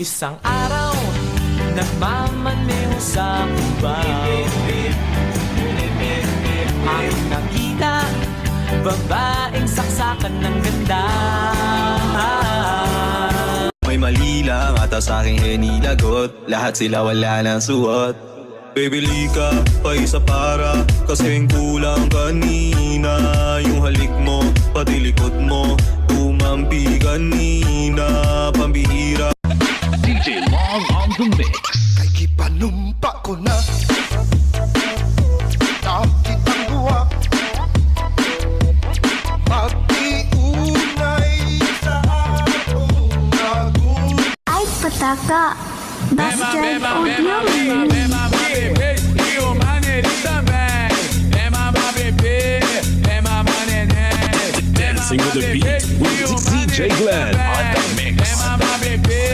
Isang araw, nagmamaneho sa Cubao. Ang nakita, babaeng saksakan ng ganda. May mali lang ata sa aking hinilagot. Lahat sila wala nang suot. Bibili ka pa isa para kasing kulang kanina. Yung halik mo, pati likod mo, tumampi kanina. Pambihira. DJ Long on the mix. Kay gipanumpa ko na nakitang buwa magtiunay sa akong nagun. Ay, pataka. Bastard Audio. Dancing with the beat with DJ Glenn on the mix.